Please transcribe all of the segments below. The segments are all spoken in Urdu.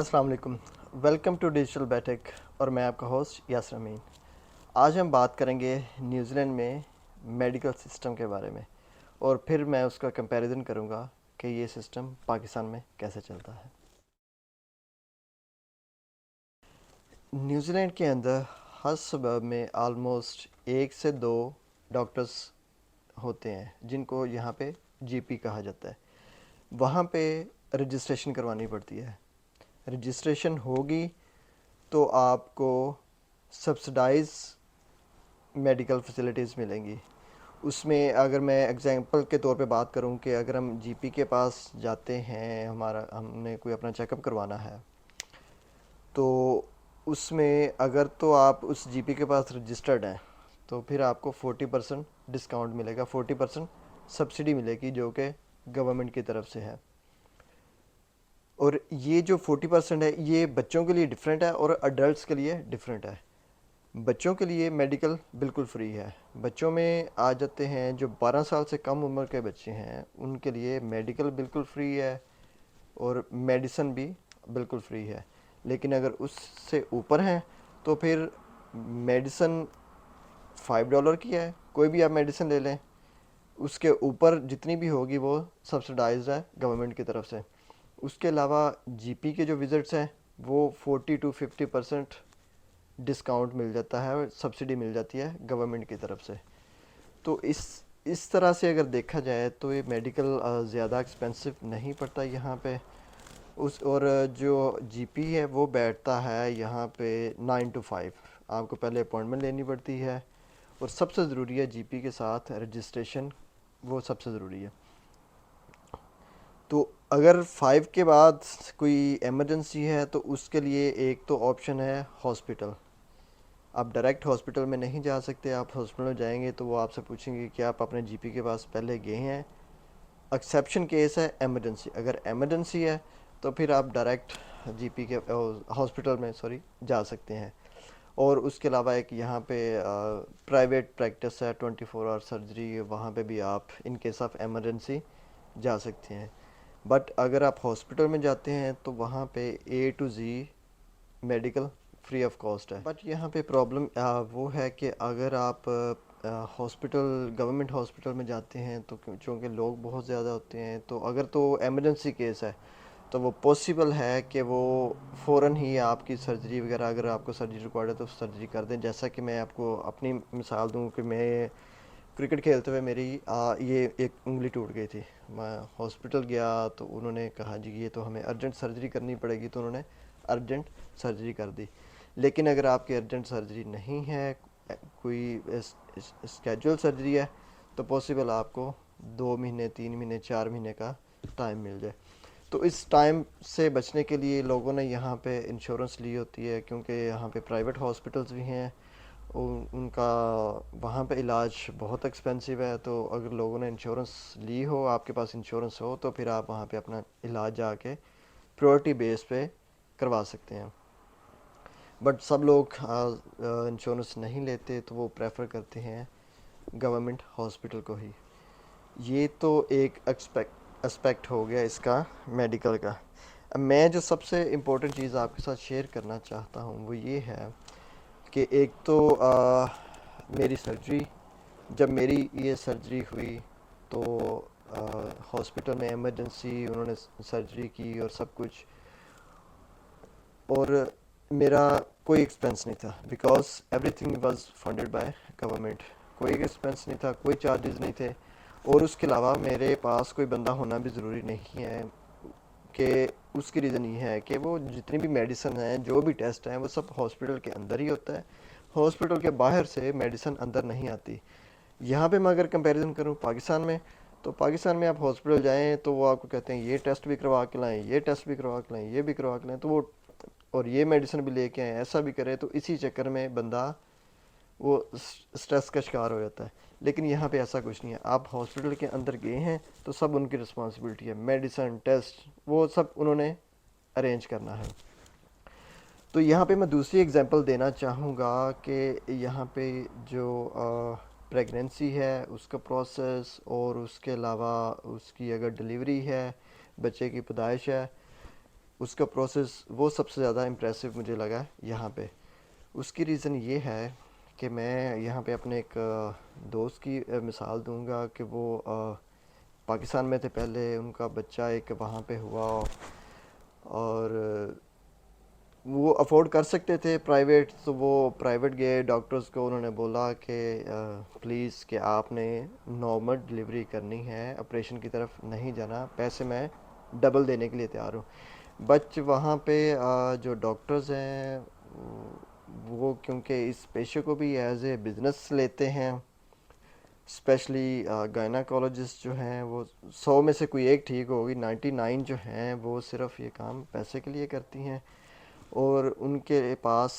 السلام علیکم، ویلکم ٹو ڈیجیٹل بیٹک اور میں آپ کا ہوسٹ یاسر امین۔ آج ہم بات کریں گے نیوزی لینڈ میں میڈیکل سسٹم کے بارے میں، اور پھر میں اس کا کمپیریزن کروں گا کہ یہ سسٹم پاکستان میں کیسے چلتا ہے۔ نیوزی لینڈ کے اندر ہر صوبہ میں آلموسٹ 1 سے 2 ڈاکٹرز ہوتے ہیں جن کو یہاں پہ جی پی کہا جاتا ہے۔ وہاں پہ رجسٹریشن کروانی پڑتی ہے۔ رجسٹریشن ہوگی تو آپ کو سبسڈائز میڈیکل فیسلٹیز ملیں گی۔ اس میں اگر میں ایگزامپل کے طور پہ بات کروں کہ اگر ہم جی پی کے پاس جاتے ہیں، ہم نے کوئی اپنا چیک اپ کروانا ہے، تو اس میں اگر تو آپ اس جی پی کے پاس رجسٹرڈ ہیں تو پھر آپ کو 40% ڈسکاؤنٹ ملے گا، 40% سبسڈی ملے گی جو کہ گورنمنٹ کی طرف سے ہے۔ اور یہ جو 40% ہے یہ بچوں کے لیے ڈفرینٹ ہے اور اڈلٹس کے لیے ڈفرینٹ ہے۔ بچوں کے لیے میڈیکل بالکل فری ہے۔ بچوں میں آ جاتے ہیں جو 12 سال سے کم عمر کے بچے ہیں، ان کے لیے میڈیکل بالکل فری ہے اور میڈیسن بھی بالکل فری ہے۔ لیکن اگر اس سے اوپر ہیں تو پھر میڈیسن $5 کی ہے، کوئی بھی آپ میڈیسن لے لیں، اس کے اوپر جتنی بھی ہوگی وہ سبسڈائزڈ ہے گورنمنٹ کی طرف سے۔ اس کے علاوہ جی پی کے جو وزٹس ہیں وہ 40 to 50% ڈسکاؤنٹ مل جاتا ہے، سبسڈی مل جاتی ہے گورنمنٹ کی طرف سے۔ تو اس طرح سے اگر دیکھا جائے تو یہ میڈیکل زیادہ ایکسپینسو نہیں پڑتا یہاں پہ۔ اور جو جی پی ہے وہ بیٹھتا ہے یہاں پہ 9 to 5۔ آپ کو پہلے اپوائنٹمنٹ لینی پڑتی ہے، اور سب سے ضروری ہے جی پی کے ساتھ رجسٹریشن، وہ سب سے ضروری ہے۔ تو اگر 5 کے بعد کوئی ایمرجنسی ہے تو اس کے لیے ایک تو آپشن ہے ہاسپٹل۔ آپ ڈائریکٹ ہاسپٹل میں نہیں جا سکتے، آپ ہاسپٹل میں جائیں گے تو وہ آپ سے پوچھیں گے کہ آپ اپنے جی پی کے پاس پہلے گئے ہیں۔ ایکسیپشن کیس ہے ایمرجنسی، اگر ایمرجنسی ہے تو پھر آپ ڈائریکٹ جی پی کے ہاسپٹل میں جا سکتے ہیں۔ اور اس کے علاوہ ایک یہاں پہ پرائیویٹ پریکٹس ہے 24 hour سرجری، وہاں پہ بھی آپ ان کیس آف ایمرجنسی جا سکتے ہیں۔ بٹ اگر آپ ہاسپٹل میں جاتے ہیں تو وہاں پہ A to Z medical free of cost ہے۔ بٹ یہاں پہ پرابلم وہ ہے کہ اگر آپ ہاسپٹل گورنمنٹ ہاسپٹل میں جاتے ہیں تو چونکہ لوگ بہت زیادہ ہوتے ہیں، تو اگر تو ایمرجنسی کیس ہے تو وہ پاسبل ہے کہ وہ فوراً ہی آپ کی سرجری وغیرہ، اگر آپ کو سرجری ریکوائرڈ ہے تو سرجری کر دیں۔ جیسا کہ میں آپ کو اپنی مثال دوں کہ میں کرکٹ کھیلتے ہوئے میری یہ ایک انگلی ٹوٹ گئی تھی، میں ہاسپٹل گیا تو انہوں نے کہا جی یہ تو ہمیں ارجنٹ سرجری کرنی پڑے گی، تو انہوں نے ارجنٹ سرجری کر دی۔ لیکن اگر آپ کی ارجنٹ سرجری نہیں ہے، کوئی اسکیجول سرجری ہے، تو پاسبل آپ کو 2 مہینے 3 مہینے 4 مہینے کا ٹائم مل جائے۔ تو اس ٹائم سے بچنے کے لیے لوگوں نے یہاں پہ انشورنس لی ہوتی ہے، کیونکہ یہاں پہ پرائیویٹ ہاسپٹلس بھی ہیں، ان کا وہاں پہ علاج بہت ایکسپینسو ہے۔ تو اگر لوگوں نے انشورنس لی ہو، آپ کے پاس انشورنس ہو، تو پھر آپ وہاں پہ اپنا علاج جا کے پریورٹی بیس پہ کروا سکتے ہیں۔ بٹ سب لوگ انشورنس نہیں لیتے تو وہ پریفر کرتے ہیں گورنمنٹ ہاسپٹل کو ہی۔ یہ تو ایک اسپیکٹ ہو گیا اس کا میڈیکل کا۔ اب میں جو سب سے امپورٹنٹ چیز آپ کے ساتھ شیئر کرنا چاہتا ہوں وہ یہ ہے کہ ایک تو میری سرجری، جب میری یہ سرجری ہوئی تو ہاسپٹل میں ایمرجنسی انہوں نے سرجری کی اور سب کچھ، اور میرا کوئی ایکسپینس نہیں تھا، because every thing was funded by government. کوئی ایکسپینس نہیں تھا، کوئی چارجز نہیں تھے۔ اور اس کے علاوہ میرے پاس کوئی بندہ ہونا بھی ضروری نہیں ہے، کہ اس کی ریزن یہ ہے کہ وہ جتنی بھی میڈیسن ہیں، جو بھی ٹیسٹ ہیں، وہ سب ہاسپٹل کے اندر ہی ہوتا ہے، ہاسپٹل کے باہر سے میڈیسن اندر نہیں آتی۔ یہاں پہ میں اگر کمپیریزن کروں پاکستان میں، تو پاکستان میں آپ ہاسپٹل جائیں تو وہ آپ کو کہتے ہیں یہ ٹیسٹ بھی کروا کے لائیں، یہ ٹیسٹ بھی کروا کے لائیں، یہ بھی کروا کے لائیں، تو وہ اور یہ میڈیسن بھی لے کے آئیں، ایسا بھی کرے، تو اسی چکر میں بندہ وہ سٹریس کا شکار ہو جاتا ہے۔ لیکن یہاں پہ ایسا کچھ نہیں ہے، آپ ہاسپٹل کے اندر گئے ہیں تو سب ان کی رسپانسبلٹی ہے، میڈیسن ٹیسٹ وہ سب انہوں نے ارینج کرنا ہے۔ تو یہاں پہ میں دوسری اگزامپل دینا چاہوں گا کہ یہاں پہ جو پریگنینسی ہے اس کا پروسیس، اور اس کے علاوہ اس کی اگر ڈلیوری ہے، بچے کی پیدائش ہے، اس کا پروسیس وہ سب سے زیادہ امپریسو مجھے لگا یہاں پہ. اس کی ریزن یہ ہے کہ میں یہاں پہ اپنے ایک دوست کی مثال دوں گا کہ وہ پاکستان میں تھے پہلے، ان کا بچہ ایک وہاں پہ ہوا، اور وہ افورڈ کر سکتے تھے پرائیویٹ، تو وہ پرائیویٹ گئے ڈاکٹرز کو، انہوں نے بولا کہ پلیز کہ آپ نے نارمل ڈلیوری کرنی ہے، آپریشن کی طرف نہیں جانا، پیسے میں ڈبل دینے کے لیے تیار ہوں. بچ وہاں پہ جو ڈاکٹرز ہیں وہ کیونکہ اس پیشے کو بھی ایز اے بزنس لیتے ہیں، اسپیشلی گائناکالوجسٹ جو ہیں وہ 100 میں سے کوئی ایک ٹھیک ہوگی، 99 جو ہیں وہ صرف یہ کام پیسے کے لیے کرتی ہیں، اور ان کے پاس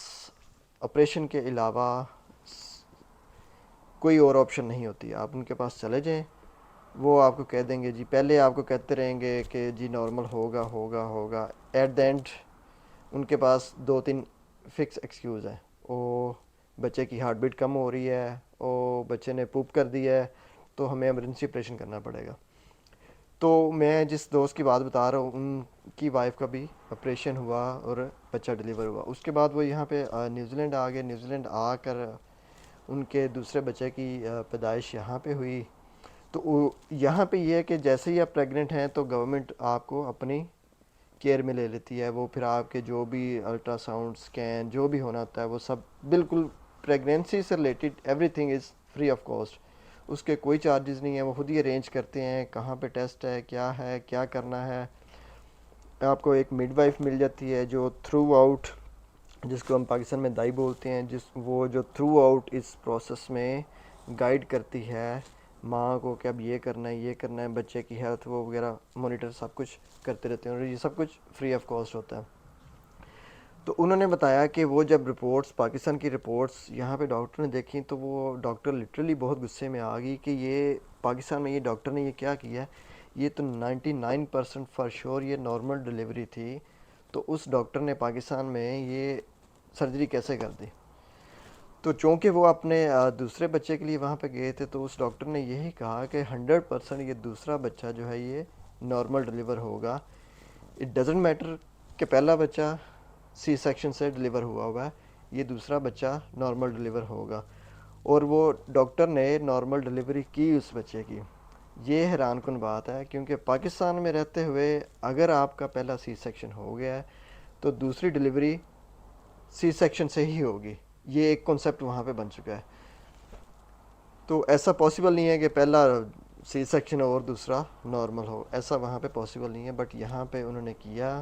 آپریشن کے علاوہ کوئی اور آپشن نہیں ہوتی. آپ ان کے پاس چلے جائیں، وہ آپ کو کہہ دیں گے جی، پہلے آپ کو کہتے رہیں گے کہ جی نارمل ہوگا ہوگا ہوگا، ایٹ دا اینڈ ان کے پاس 2-3 فکس ایکسکیوز ہیں. او بچے کی ہارٹ بیٹ کم ہو رہی ہے، او بچے نے پوپ کر دی ہے، تو ہمیں ایمرجنسی آپریشن کرنا پڑے گا. تو میں جس دوست کی بات بتا رہا ہوں، ان کی وائف کا بھی آپریشن ہوا اور بچہ ڈلیور ہوا. اس کے بعد وہ یہاں پہ نیوزی لینڈ آ گئے. نیوزی لینڈ آ کر ان کے دوسرے بچے کی پیدائش یہاں پہ ہوئی. تو یہاں پہ یہ ہے کہ جیسے ہی آپ پریگننٹ ہیں تو گورنمنٹ آپ کو اپنی کیئر میں لے لیتی ہے. وہ پھر آپ کے جو بھی الٹرا ساؤنڈ اسکین جو بھی ہونا ہوتا ہے وہ سب بالکل پریگنینسی سے related everything is free of cost. اس کے کوئی چارجز نہیں ہیں، وہ خود ہی ارینج کرتے ہیں کہاں پہ ٹیسٹ ہے کیا کرنا ہے. آپ کو ایک مڈ وائف مل جاتی ہے جو تھرو آؤٹ، جس کو ہم پاکستان میں دائی بولتے ہیں، وہ جو تھرو آؤٹ اس پروسیس میں گائیڈ کرتی ہے ماں کو کہ اب یہ کرنا ہے یہ کرنا ہے، بچے کی ہیلتھ وہ وغیرہ مانیٹر سب کچھ کرتے رہتے ہیں، اور یہ سب کچھ فری آف کاسٹ ہوتا ہے. تو انہوں نے بتایا کہ وہ جب رپورٹس پاکستان کی رپورٹس یہاں پہ ڈاکٹر نے دیکھی تو وہ ڈاکٹر لٹرلی بہت غصے میں آ گئی کہ یہ پاکستان میں یہ ڈاکٹر نے یہ کیا کیا ہے، یہ تو 99% فار شور یہ نارمل ڈلیوری تھی، تو اس ڈاکٹر نے پاکستان میں یہ سرجری کیسے کر دی. تو چونکہ وہ اپنے دوسرے بچے کے لیے وہاں پہ گئے تھے تو اس ڈاکٹر نے یہی کہا کہ 100% یہ دوسرا بچہ جو ہے یہ نارمل ڈلیور ہوگا. اٹ ڈزنٹ میٹر کہ پہلا بچہ سی سیکشن سے ڈلیور ہوا ہے، یہ دوسرا بچہ نارمل ڈلیور ہوگا. اور وہ ڈاکٹر نے نارمل ڈلیوری کی اس بچے کی. یہ حیران کن بات ہے کیونکہ پاکستان میں رہتے ہوئے اگر آپ کا پہلا سی سیکشن ہو گیا ہے تو دوسری ڈلیوری سی سیکشن سے ہی ہوگی. یہ ایک کنسیپٹ وہاں پہ بن چکا ہے. تو ایسا پاسبل نہیں ہے کہ پہلا سی سیکشن اور دوسرا نارمل ہو، ایسا وہاں پہ پاسبل نہیں ہے. بٹ یہاں پہ انہوں نے کیا،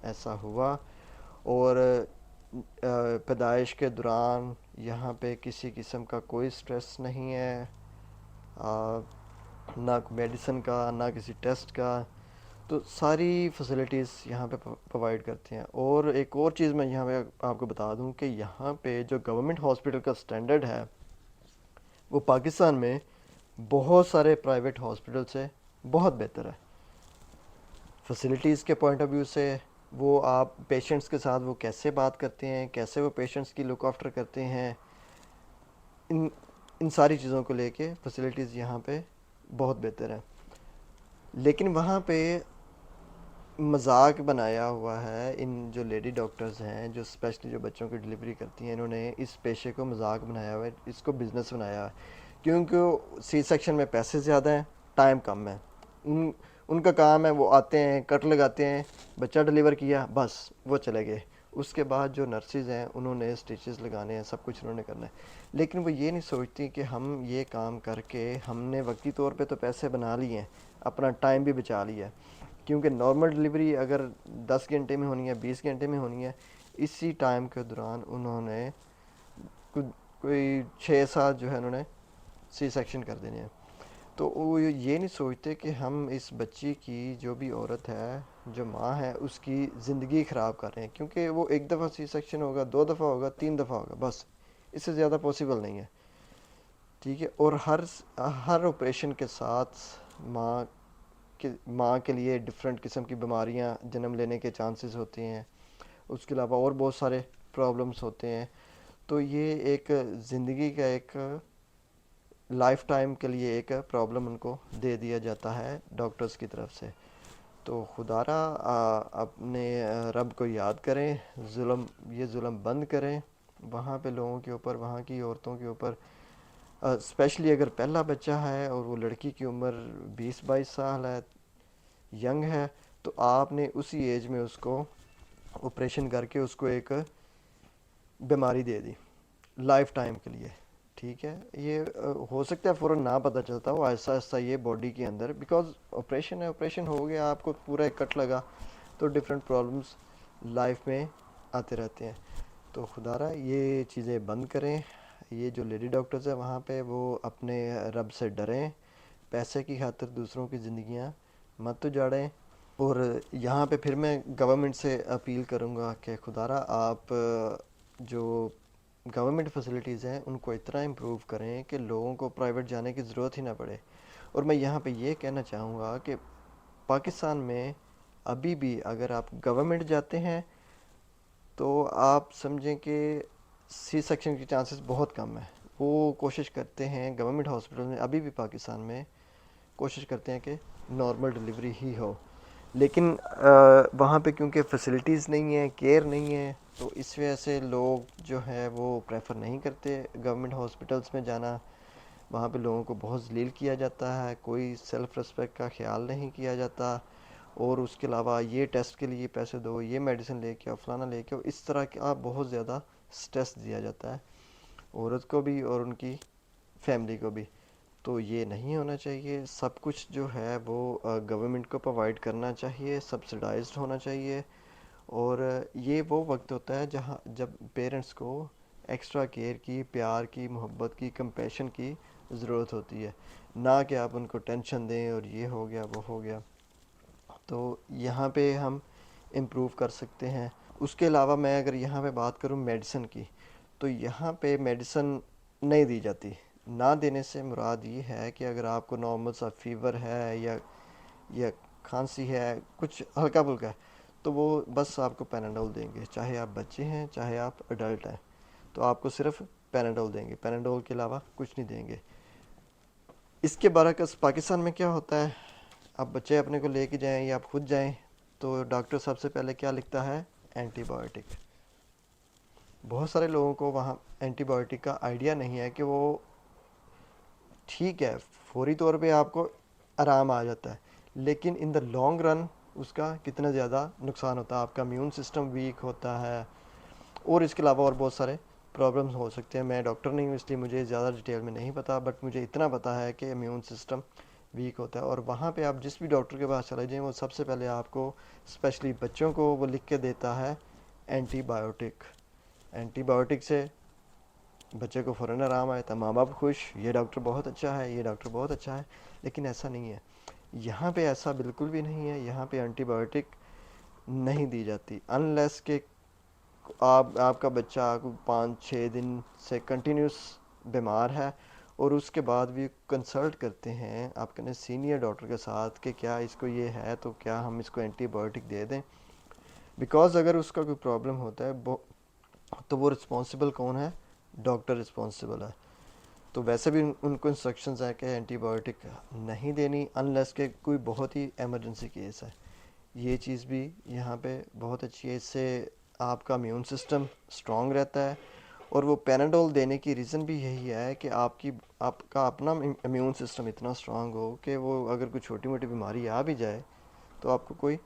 ایسا ہوا. اور پیدائش کے دوران یہاں پہ کسی قسم کا کوئی سٹریس نہیں ہے، نہ میڈیسن کا نہ کسی ٹیسٹ کا. تو ساری فیسلٹیز یہاں پہ پرووائڈ کرتے ہیں. اور ایک اور چیز میں یہاں پہ آپ کو بتا دوں کہ یہاں پہ جو گورنمنٹ ہاسپٹل کا سٹینڈرڈ ہے وہ پاکستان میں بہت سارے پرائیویٹ ہاسپٹل سے بہت بہتر ہے. فیسلٹیز کے پوائنٹ آف ویو سے، وہ آپ پیشنٹس کے ساتھ وہ کیسے بات کرتے ہیں، کیسے وہ پیشنٹس کی لک آفٹر کرتے ہیں، ان ساری چیزوں کو لے کے فیسلٹیز یہاں پہ بہت بہتر ہے. لیکن وہاں پہ مذاق بنایا ہوا ہے ان جو لیڈی ڈاکٹرز ہیں جو اسپیشلی جو بچوں کی ڈلیوری کرتی ہیں، انہوں نے اس پیشے کو مذاق بنایا ہوا ہے، اس کو بزنس بنایا ہوا ہے. کیونکہ سی سیکشن میں پیسے زیادہ ہیں، ٹائم کم ہے. ان کا کام ہے وہ آتے ہیں کٹ لگاتے ہیں، بچہ ڈلیور کیا بس وہ چلے گئے. اس کے بعد جو نرسز ہیں انہوں نے اسٹیچز لگانے ہیں، سب کچھ انہوں نے کرنا ہے. لیکن وہ یہ نہیں سوچتی کہ ہم یہ کام کر کے ہم نے وقتی طور پہ تو پیسے بنا لیے ہیں، اپنا ٹائم بھی بچا لیا ہے. کیونکہ نارمل ڈلیوری اگر 10 گھنٹے میں ہونی ہے 20 گھنٹے میں ہونی ہے، اسی ٹائم کے دوران انہوں نے کوئی 6-7 جو ہے انہوں نے سی سیکشن کر دینے ہیں. تو وہ یہ نہیں سوچتے کہ ہم اس بچی کی جو بھی عورت ہے جو ماں ہے اس کی زندگی خراب کر رہے ہیں. کیونکہ وہ ایک دفعہ سی سیکشن ہوگا، 2 دفعہ ہوگا، 3 دفعہ ہوگا، بس اس سے زیادہ پاسبل نہیں ہے. ٹھیک ہے. اور ہر آپریشن کے ساتھ ماں کے لیے ڈفرینٹ قسم کی بیماریاں جنم لینے کے چانسز ہوتے ہیں. اس کے علاوہ اور بہت سارے پرابلمس ہوتے ہیں. تو یہ ایک زندگی کا ایک لائف ٹائم کے لیے ایک پرابلم ان کو دے دیا جاتا ہے ڈاکٹرز کی طرف سے. تو خدا را اپنے رب کو یاد کریں، یہ ظلم بند کریں وہاں پہ لوگوں کے اوپر، وہاں کی عورتوں کے اوپر، اسپیشلی اگر پہلا بچہ ہے اور وہ لڑکی کی عمر 20-22 سال ہے، ینگ ہے، تو آپ نے اسی ایج میں اس کو آپریشن کر کے اس کو ایک بیماری دے دی لائف ٹائم کے لیے. ٹھیک ہے، یہ ہو سکتا ہے فوراً نہ پتہ چلتا ہو، آہستہ آہستہ یہ باڈی کے اندر، بیکاز آپریشن ہے، آپریشن ہو گیا آپ کو پورا ایک کٹ لگا تو ڈفرینٹ پرابلمس لائف میں آتے رہتے ہیں. تو خدا را یہ چیزیں بند کریں. یہ جو لیڈی ڈاکٹرز ہیں وہاں پہ وہ اپنے رب سے ڈریں، پیسے کی خاطر دوسروں کی زندگیاں مت اجاڑیں. اور یہاں پہ پھر میں گورنمنٹ سے اپیل کروں گا کہ خدا را آپ جو گورنمنٹ فیسلٹیز ہیں ان کو اتنا امپروو کریں کہ لوگوں کو پرائیویٹ جانے کی ضرورت ہی نہ پڑے. اور میں یہاں پہ یہ کہنا چاہوں گا کہ پاکستان میں ابھی بھی اگر آپ گورنمنٹ جاتے ہیں تو آپ سمجھیں کہ سی سیکشن کی چانسز بہت کم ہیں. وہ کوشش کرتے ہیں گورنمنٹ ہاسپٹل میں ابھی بھی پاکستان میں کوشش کرتے ہیں کہ نارمل ڈلیوری ہی ہو، لیکن وہاں پہ کیونکہ فیسلٹیز نہیں ہیں، کیئر نہیں ہے، تو اس وجہ سے لوگ جو ہے وہ پریفر نہیں کرتے گورنمنٹ ہاسپٹلس میں جانا. وہاں پہ لوگوں کو بہت ذلیل کیا جاتا ہے، کوئی سیلف رسپیکٹ کا خیال نہیں کیا جاتا. اور اس کے علاوہ یہ ٹیسٹ کے لیے پیسے دو، یہ میڈیسن لے کے آؤ، فلانا لے کے آؤ، اس طرح کا بہت زیادہ سٹریس دیا جاتا ہے عورت کو بھی اور ان کی فیملی کو بھی. تو یہ نہیں ہونا چاہیے. سب کچھ جو ہے وہ گورنمنٹ کو پرووائڈ کرنا چاہیے، سبسڈائزڈ ہونا چاہیے. اور یہ وہ وقت ہوتا ہے جب پیرنٹس کو ایکسٹرا کیئر کی، پیار کی، محبت کی، کمپیشن کی ضرورت ہوتی ہے، نہ کہ آپ ان کو ٹینشن دیں اور یہ ہو گیا وہ ہو گیا. تو یہاں پہ ہم امپروو کر سکتے ہیں. اس کے علاوہ میں اگر یہاں پہ بات کروں میڈیسن کی، تو یہاں پہ میڈیسن نہیں دی جاتی. نہ دینے سے مراد یہ ہے کہ اگر آپ کو نارمل سا فیور ہے یا کھانسی ہے، کچھ ہلکا پھلکا ہے، تو وہ بس آپ کو پیناڈول دیں گے، چاہے آپ بچے ہیں چاہے آپ اڈلٹ ہیں، تو آپ کو صرف پیناڈول دیں گے، پیناڈول کے علاوہ کچھ نہیں دیں گے. اس کے برعکس پاکستان میں کیا ہوتا ہے، آپ بچے اپنے کو لے کے جائیں یا آپ خود جائیں تو ڈاکٹر سب سے پہلے کیا لکھتا ہے؟ Antibiotic. بہت سارے لوگوں کو وہاں اینٹی بایوٹک کا آئیڈیا نہیں ہے کہ وہ ٹھیک ہے فوری طور پہ آپ کو آرام آ جاتا ہے، لیکن ان دا لانگ رن اس کا کتنا زیادہ نقصان ہوتا ہے. آپ کا امیون سسٹم ویک ہوتا ہے اور اس کے علاوہ اور بہت سارے پرابلمس ہو سکتے ہیں. میں ڈاکٹر نہیں ہوں اس لیے مجھے زیادہ ڈیٹیل میں نہیں پتا، بٹ مجھے اتنا پتا ہے کہ امیون سسٹم ویک ہوتا ہے. اور وہاں پہ آپ جس بھی ڈاکٹر کے پاس چلے جائیں وہ سب سے پہلے آپ کو اسپیشلی بچوں کو وہ لکھ کے دیتا ہے اینٹی بایوٹک. اینٹی بایوٹک سے بچے کو فوراً آرام آیا تھا، ماں باپ خوش، یہ ڈاکٹر بہت اچھا ہے، یہ ڈاکٹر بہت اچھا ہے. لیکن ایسا نہیں ہے یہاں پہ، ایسا بالکل بھی نہیں ہے. یہاں پہ اینٹی بایوٹک نہیں دی جاتی انلیس کہ آپ کا بچہ 5-6 دن سے کنٹینیوس بیمار ہے، اور اس کے بعد بھی کنسلٹ کرتے ہیں آپ کے سینئر ڈاکٹر کے ساتھ کہ کیا اس کو یہ ہے تو کیا ہم اس کو اینٹی بایوٹک دے دیں. بیکاز اگر اس کا کوئی پرابلم ہوتا ہے تو وہ رسپانسبل کون ہے؟ ڈاکٹر رسپانسبل ہے. تو ویسے بھی ان کو انسٹرکشنز ہیں کہ اینٹی بایوٹک نہیں دینی انلیس کہ کوئی بہت ہی ایمرجنسی کیس ہے. یہ چیز بھی یہاں پہ بہت اچھی ہے، اس سے آپ کا امیون سسٹم اسٹرانگ رہتا ہے. اور وہ پیناڈول دینے کی ریزن بھی یہی ہے کہ آپ کا اپنا امیون سسٹم اتنا اسٹرانگ ہو کہ وہ اگر کوئی چھوٹی موٹی بیماری آ بھی جائے تو آپ کو کوئی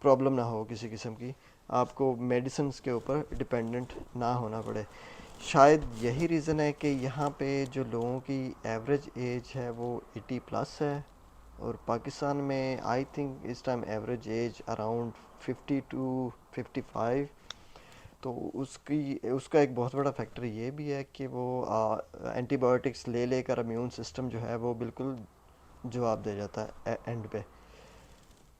پرابلم نہ ہو کسی قسم کی، آپ کو میڈیسنس کے اوپر ڈپینڈنٹ نہ ہونا پڑے. شاید یہی ریزن ہے کہ یہاں پہ جو لوگوں کی ایوریج ایج ہے وہ 80+ ہے، اور پاکستان میں آئی تھنک اس time average age around 50 to 55. تو اس کا ایک بہت بڑا فیکٹر یہ بھی ہے کہ وہ اینٹی بایوٹکس لے لے کر امیون سسٹم جو ہے وہ بالکل جواب دے جاتا ہے اینڈ پہ.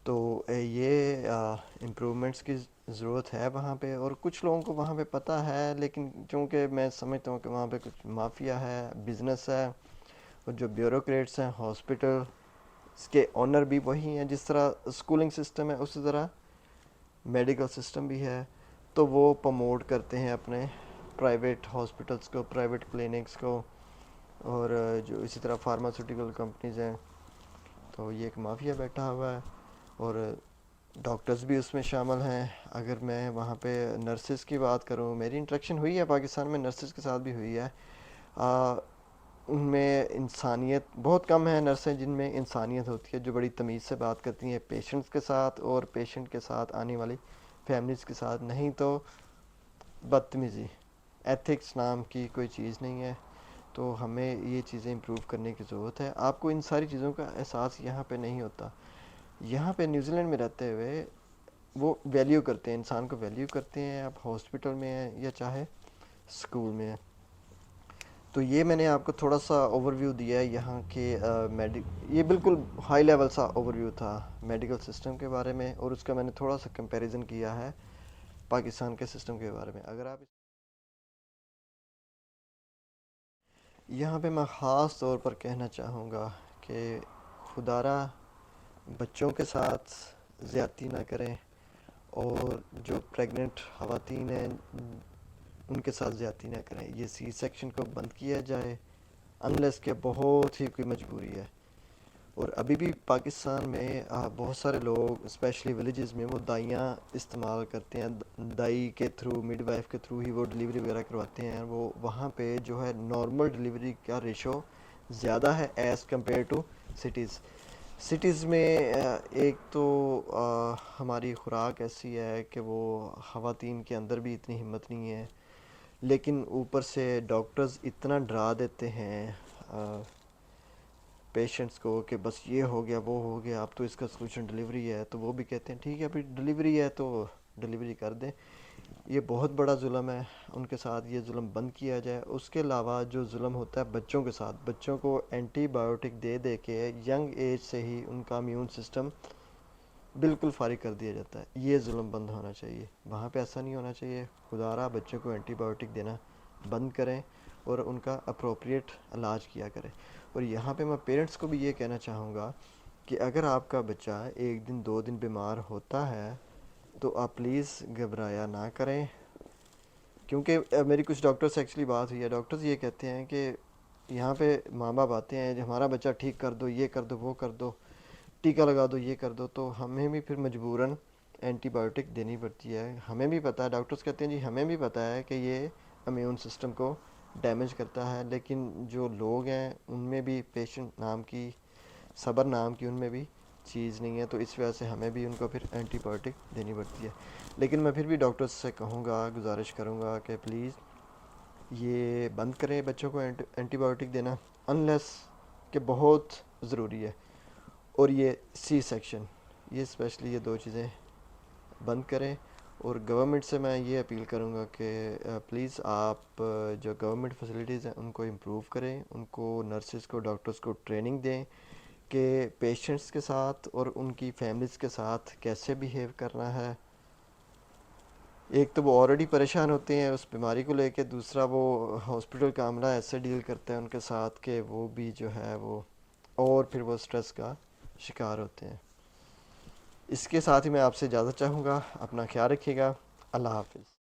تو یہ امپرومنٹس کی ضرورت ہے وہاں پہ. اور کچھ لوگوں کو وہاں پہ پتہ ہے، لیکن چونکہ میں سمجھتا ہوں کہ وہاں پہ کچھ مافیا ہے، بزنس ہے، اور جو بیوروکریٹس ہیں ہاسپٹل اس کے آنر بھی وہی ہیں. جس طرح اسکولنگ سسٹم ہے اسی طرح میڈیکل سسٹم بھی ہے، تو وہ پروموٹ کرتے ہیں اپنے پرائیویٹ ہاسپٹلس کو، پرائیویٹ کلینکس کو. اور جو اسی طرح فارماسیوٹیکل کمپنیز ہیں، تو یہ ایک مافیا بیٹھا ہوا ہے. اور ڈاکٹرز بھی اس میں شامل ہیں. اگر میں وہاں پہ نرسز کی بات کروں، میری انٹریکشن ہوئی ہے پاکستان میں نرسز کے ساتھ بھی ہوئی ہے. آ، ان میں انسانیت بہت کم ہے، نرسیں جن میں انسانیت ہوتی ہے، جو بڑی تمیز سے بات کرتی ہیں پیشنٹس کے ساتھ اور پیشنٹ کے ساتھ آنے والی فیملیز کے ساتھ. نہیں تو بدتمیزی، ایتھکس نام کی کوئی چیز نہیں ہے. تو ہمیں یہ چیزیں امپروو کرنے کی ضرورت ہے. آپ کو ان ساری چیزوں کا احساس یہاں پہ نہیں ہوتا. یہاں پہ نیوزی لینڈ میں رہتے ہوئے وہ ویلیو کرتے ہیں، انسان کو ویلیو کرتے ہیں. آپ ہاسپٹل میں ہیں یا چاہے اسکول میں ہیں. تو یہ میں نے آپ کو تھوڑا سا اوور ویو دیا ہے یہاں کے یہ بالکل ہائی لیول سا اوور ویو تھا میڈیکل سسٹم کے بارے میں، اور اس کا میں نے تھوڑا سا کمپیریزن کیا ہے پاکستان کے سسٹم کے بارے میں. اگر آپ یہاں پہ میں خاص طور پر کہنا چاہوں گا کہ خدارہ بچوں کے ساتھ زیادتی نہ کریں، اور جو پریگننٹ خواتین ہیں ان کے ساتھ زیادتی نہ کریں. یہ سی سیکشن کو بند کیا جائے انلیس کہ بہت ہی کوئی مجبوری ہے. اور ابھی بھی پاکستان میں بہت سارے لوگ اسپیشلی ولیجز میں وہ دائیاں استعمال کرتے ہیں، دائی کے تھرو مڈ وائف کے تھرو ہی وہ ڈلیوری وغیرہ کرواتے ہیں. وہ وہاں پہ جو ہے نارمل ڈلیوری کا ریشو زیادہ ہے as compared to cities. Cities میں ایک تو ہماری خوراک ایسی ہے کہ وہ خواتین کے اندر بھی اتنی ہمت نہیں ہے، لیکن اوپر سے ڈاکٹرز اتنا ڈرا دیتے ہیں پیشنٹس کو کہ بس یہ ہو گیا وہ ہو گیا، اب تو اس کا سلوشن ڈلیوری ہے. تو وہ بھی کہتے ہیں ٹھیک ہے ابھی ڈلیوری ہے تو ڈلیوری کر دیں. یہ بہت بڑا ظلم ہے، ان کے ساتھ یہ ظلم بند کیا جائے. اس کے علاوہ جو ظلم ہوتا ہے بچوں کے ساتھ، بچوں کو اینٹی بایوٹک دے دے کے ینگ ایج سے ہی ان کا امیون سسٹم بالکل فارغ کر دیا جاتا ہے. یہ ظلم بند ہونا چاہیے، وہاں پہ ایسا نہیں ہونا چاہیے. خدا بچوں کو اینٹی بایوٹک دینا بند کریں اور ان کا اپروپریٹ علاج کیا کریں. اور یہاں پہ میں پیرنٹس کو بھی یہ کہنا چاہوں گا کہ اگر آپ کا بچہ ایک دن دو دن بیمار ہوتا ہے تو آپ پلیز گھبرایا نہ کریں. کیونکہ میری کچھ ڈاکٹر سے ایکچولی بات ہوئی ہے، ڈاکٹرز یہ کہتے ہیں کہ یہاں پہ ماں باپ آتے ہیں جو ہمارا بچہ ٹھیک کر دو، یہ کر دو وہ کر دو، ٹیکہ لگا دو یہ کر دو. تو ہمیں بھی پھر مجبوراً اینٹی بایوٹک دینی پڑتی ہے. ہمیں بھی پتہ ہے، ڈاکٹرز کہتے ہیں جی ہمیں بھی پتہ ہے کہ یہ امیون سسٹم کو ڈیمیج کرتا ہے، لیکن جو لوگ ہیں ان میں بھی پیشنٹ نام کی، صبر نام کی ان میں بھی چیز نہیں ہے. تو اس وجہ سے ہمیں بھی ان کو پھر اینٹی بایوٹک دینی پڑتی ہے. لیکن میں پھر بھی ڈاکٹرز سے کہوں گا، گزارش کروں گا کہ پلیز یہ بند کریں بچوں کو اینٹی بایوٹک دینا انلیس کہ بہت ضروری ہے. اور یہ سی سیکشن، یہ اسپیشلی یہ دو چیزیں بند کریں. اور گورنمنٹ سے میں یہ اپیل کروں گا کہ پلیز آپ جو گورنمنٹ فیسلٹیز ہیں ان کو امپروو کریں، ان کو نرسز کو ڈاکٹرز کو ٹریننگ دیں کہ پیشنٹس کے ساتھ اور ان کی فیملیز کے ساتھ کیسے بیہیو کرنا ہے. ایک تو وہ آلریڈی پریشان ہوتے ہیں اس بیماری کو لے کے، دوسرا وہ ہاسپٹل کا عملہ ایسے ڈیل کرتا ہے ان کے ساتھ کہ وہ بھی جو ہے وہ اور پھر وہ سٹریس کا شکار ہوتے ہیں. اس کے ساتھ ہی میں آپ سے اجازت چاہوں گا. اپنا خیال رکھیے گا. اللہ حافظ.